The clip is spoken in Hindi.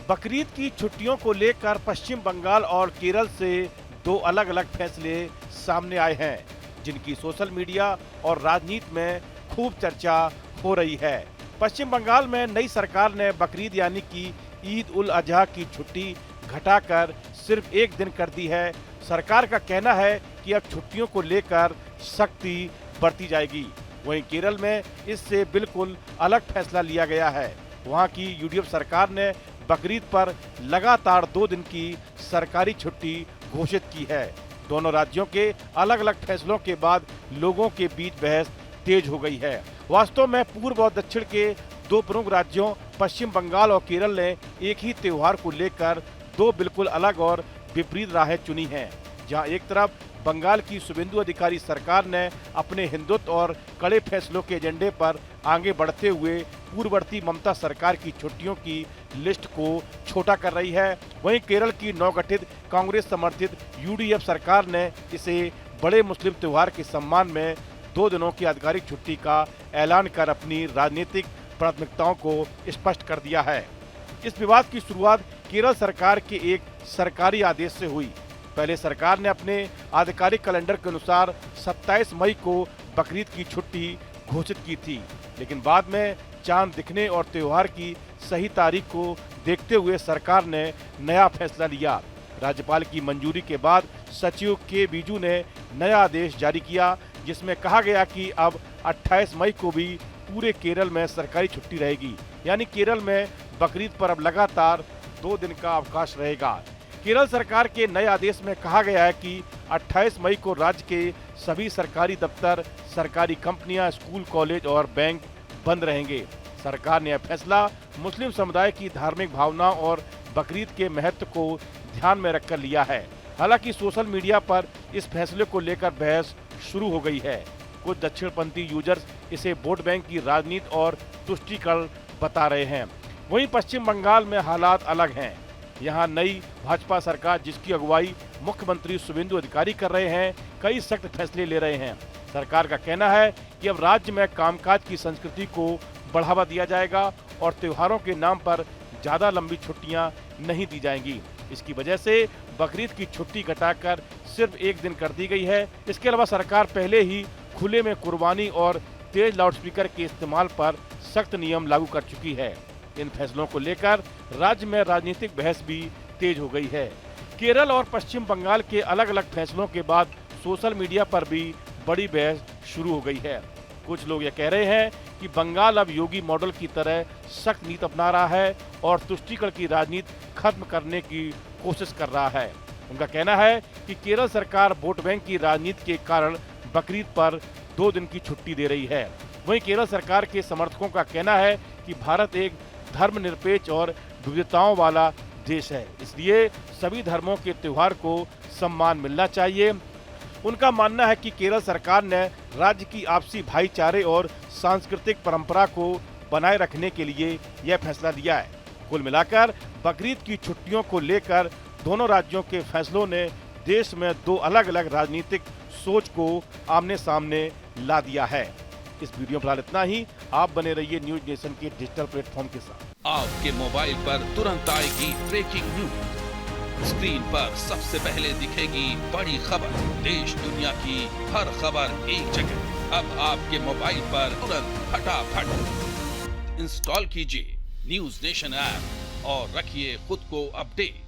बकरीद की छुट्टियों को लेकर पश्चिम बंगाल और केरल से दो अलग अलग फैसले सामने आए हैं, जिनकी सोशल मीडिया और राजनीति में खूब चर्चा हो रही है। पश्चिम बंगाल में नई सरकार ने बकरीद यानी कि ईद उल अजहा की छुट्टी घटाकर सिर्फ एक दिन कर दी है। सरकार का कहना है कि अब छुट्टियों को लेकर सख्ती बरती जाएगी। वहीं केरल में इससे बिल्कुल अलग फैसला लिया गया है। वहां की यूडीएफ सरकार ने बकरीद पर लगातार 2 दिन की सरकारी छुट्टी घोषित की है। दोनों राज्यों के अलग अलग फैसलों के बाद लोगों के बीच बहस तेज हो गई है। वास्तव में पूर्व और दक्षिण के 2 प्रमुख राज्यों पश्चिम बंगाल और केरल ने एक ही त्योहार को लेकर 2 बिल्कुल अलग और विपरीत राहें चुनी हैं। जहां एक तरफ बंगाल की शुभेंदु अधिकारी सरकार ने अपने हिंदुत्व और कड़े फैसलों के एजेंडे पर आगे बढ़ते हुए पूर्ववर्ती ममता सरकार की छुट्टियों की लिस्ट को छोटा कर रही है। वहीं केरल की नवगठित कांग्रेस समर्थित यूडीएफ सरकार ने इसे बड़े मुस्लिम त्योहार के सम्मान में 2 दिनों की आधिकारिक छुट्टी का ऐलान कर अपनी राजनीतिक प्राथमिकताओं को स्पष्ट कर दिया है। इस विवाद की शुरुआत केरल सरकार के एक सरकारी आदेश से हुई। पहले सरकार ने अपने आधिकारिक कैलेंडर के अनुसार 27 मई को बकरीद की छुट्टी घोषित की थी, लेकिन बाद में चांद दिखने और त्योहार की सही तारीख को देखते हुए सरकार ने नया फैसला लिया। राज्यपाल की मंजूरी के बाद सचिव के बीजू ने नया आदेश जारी किया, जिसमें कहा गया कि अब 28 मई को भी पूरे केरल में सरकारी छुट्टी रहेगी। यानी केरल में बकरीद पर अब लगातार 2 दिन का अवकाश रहेगा। केरल सरकार के नए आदेश में कहा गया है कि 28 मई को राज्य के सभी सरकारी दफ्तर, सरकारी कंपनियां, स्कूल, कॉलेज और बैंक बंद रहेंगे। सरकार ने यह फैसला मुस्लिम समुदाय की धार्मिक भावना और बकरीद के महत्व को ध्यान में रखकर लिया है। हालांकि सोशल मीडिया पर इस फैसले को लेकर बहस शुरू हो गई है। कुछ दक्षिणपंथी यूजर्स इसे वोट बैंक की राजनीति और तुष्टीकरण बता रहे हैं। वहीं पश्चिम बंगाल में हालात अलग हैं। यहाँ नई भाजपा सरकार, जिसकी अगुवाई मुख्यमंत्री शुभेंदु अधिकारी कर रहे हैं, कई सख्त फैसले ले रहे हैं। सरकार का कहना है कि अब राज्य में कामकाज की संस्कृति को बढ़ावा दिया जाएगा और त्योहारों के नाम पर ज्यादा लंबी छुट्टियां नहीं दी जाएंगी। इसकी वजह से बकरीद की छुट्टी घटाकर सिर्फ एक दिन कर दी गई है। इसके अलावा सरकार पहले ही खुले में कुर्बानी और तेज लाउडस्पीकर के इस्तेमाल पर सख्त नियम लागू कर चुकी है। इन फैसलों को लेकर राज्य में राजनीतिक बहस भी तेज हो गई है। केरल और पश्चिम बंगाल के अलग अलग फैसलों के बाद सोशल मीडिया पर भी बड़ी बहस शुरू हो गई है। कुछ लोग ये कह रहे हैं कि बंगाल अब योगी मॉडल की तरह सख्त नीति अपना रहा है और तुष्टीकरण की राजनीति खत्म करने की कोशिश कर रहा है। उनका कहना है कि केरल सरकार वोट बैंक की राजनीति के कारण बकरीद पर 2 दिन की छुट्टी दे रही है। वहीं केरल सरकार के समर्थकों का कहना है कि भारत एक धर्मनिरपेक्ष और विविधताओं वाला देश है, इसलिए सभी धर्मों के त्योहार को सम्मान मिलना चाहिए। उनका मानना है कि केरल सरकार ने राज्य की आपसी भाईचारे और सांस्कृतिक परंपरा को बनाए रखने के लिए यह फैसला लिया है। कुल मिलाकर बकरीद की छुट्टियों को लेकर दोनों राज्यों के फैसलों ने देश में 2 अलग अलग राजनीतिक सोच को आमने सामने ला दिया है। इस वीडियो फिलहाल इतना ही। आप बने रहिए न्यूज नेशन के डिजिटल प्लेटफॉर्म के साथ। आपके मोबाइल पर तुरंत आएगी ब्रेकिंग न्यूज। स्क्रीन पर सबसे पहले दिखेगी बड़ी खबर। देश दुनिया की हर खबर एक जगह। अब आपके मोबाइल पर तुरंत फटाफट इंस्टॉल कीजिए न्यूज नेशन ऐप और रखिए खुद को अपडेट।